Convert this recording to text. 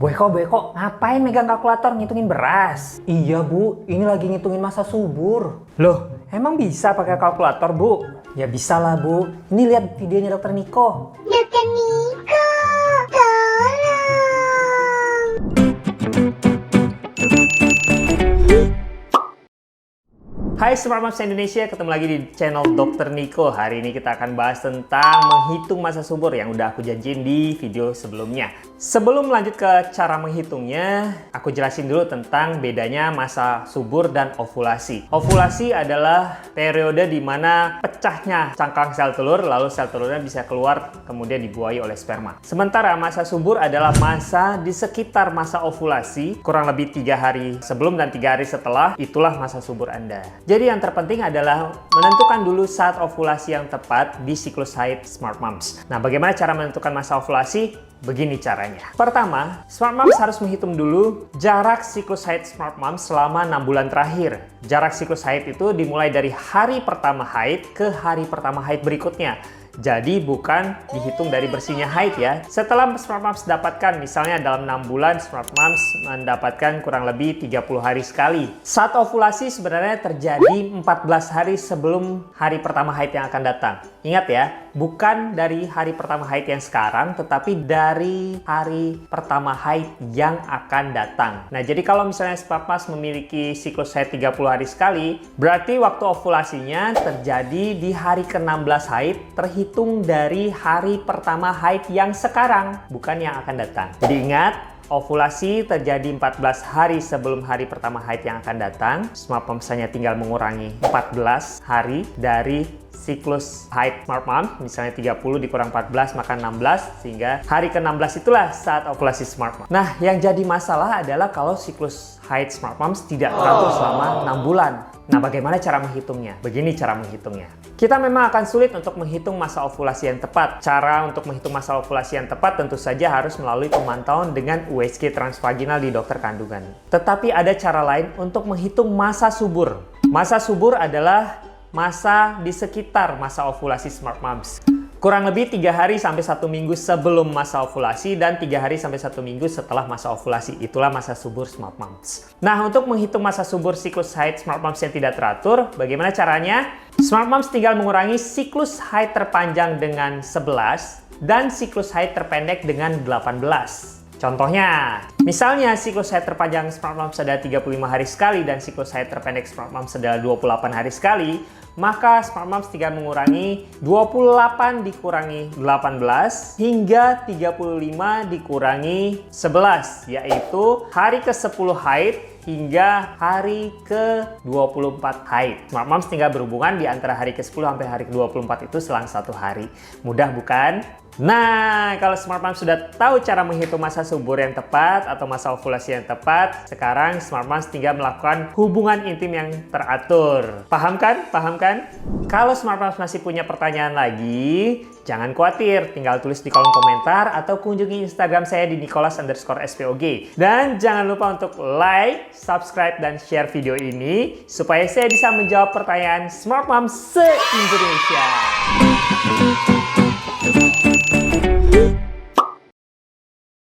Beko, ngapain megang kalkulator ngitungin beras? Iya Bu, ini lagi ngitungin masa subur. Loh, emang bisa pakai kalkulator, Bu? Ya bisa lah Bu, ini lihat videonya Dokter Niko. Dokter Niko, tolong. Hai Smart Moms Indonesia, ketemu lagi di channel Dokter Niko. Hari ini kita akan bahas tentang menghitung masa subur yang udah aku janjiin di video sebelumnya. Sebelum lanjut ke cara menghitungnya, aku jelasin dulu tentang bedanya masa subur dan ovulasi. Ovulasi adalah periode di mana pecahnya cangkang sel telur, lalu sel telurnya bisa keluar kemudian dibuahi oleh sperma. Sementara masa subur adalah masa di sekitar masa ovulasi, kurang lebih 3 hari sebelum dan 3 hari setelah, itulah masa subur Anda. Jadi yang terpenting adalah menentukan dulu saat ovulasi yang tepat di siklus haid Smart Moms. Nah, bagaimana cara menentukan masa ovulasi? Begini caranya. Pertama, Smart Moms harus menghitung dulu jarak siklus haid Smart Moms selama 6 bulan terakhir. Jarak siklus haid itu dimulai dari hari pertama haid ke hari pertama haid berikutnya. Jadi bukan dihitung dari bersihnya haid ya. Setelah Smart Moms dapatkan, misalnya dalam 6 bulan Smart Moms mendapatkan kurang lebih 30 hari sekali. Saat ovulasi sebenarnya terjadi 14 hari sebelum hari pertama haid yang akan datang. Ingat ya, bukan dari hari pertama haid yang sekarang, tetapi dari hari pertama haid yang akan datang. Nah, jadi kalau misalnya Smart Moms memiliki siklus haid 30 hari sekali, berarti waktu ovulasinya terjadi di hari ke-16 haid terhitung dari hari pertama haid yang sekarang, bukan yang akan datang. Jadi ingat, ovulasi terjadi 14 hari sebelum hari pertama haid yang akan datang. Smart Moms hanya tinggal mengurangi 14 hari dari siklus haid Smart Moms, misalnya 30 dikurang 14 maka 16, sehingga hari ke-16 itulah saat ovulasi Smart Moms. Nah, yang jadi masalah adalah kalau siklus haid Smart Moms tidak teratur selama 6 bulan. Nah, bagaimana cara menghitungnya? Begini cara menghitungnya. Kita memang akan sulit untuk menghitung masa ovulasi yang tepat. Cara untuk menghitung masa ovulasi yang tepat tentu saja harus melalui pemantauan dengan USG transvaginal di dokter kandungan. Tetapi ada cara lain untuk menghitung masa subur. Masa subur adalah masa di sekitar masa ovulasi Smart Moms. Kurang lebih 3 hari sampai 1 minggu sebelum masa ovulasi dan 3 hari sampai 1 minggu setelah masa ovulasi. Itulah masa subur Smart Moms. Nah, untuk menghitung masa subur siklus haid Smart Moms yang tidak teratur, bagaimana caranya? Smart Moms tinggal mengurangi siklus haid terpanjang dengan 11 dan siklus haid terpendek dengan 18. Contohnya, misalnya siklus haid terpanjang Smart Moms adalah 35 hari sekali dan siklus haid terpendek Smart Moms adalah 28 hari sekali, maka Smart Moms tinggal mengurangi 28 dikurangi 18 hingga 35 dikurangi 11, yaitu hari ke-10 haid hingga hari ke-24 haid. Smart Moms tinggal berhubungan di antara hari ke-10 sampai hari ke-24 itu selang 1 hari. Mudah bukan? Nah, kalau Smart Moms sudah tahu cara menghitung masa subur yang tepat atau masa ovulasi yang tepat, sekarang Smart Moms tinggal melakukan hubungan intim yang teratur. Paham kan? Paham kan? Kalau Smart Moms masih punya pertanyaan lagi, jangan khawatir, tinggal tulis di kolom komentar atau kunjungi Instagram saya di Nicholas_SPOG. Dan jangan lupa untuk like, subscribe, dan share video ini supaya saya bisa menjawab pertanyaan Smart Moms se-Indonesia.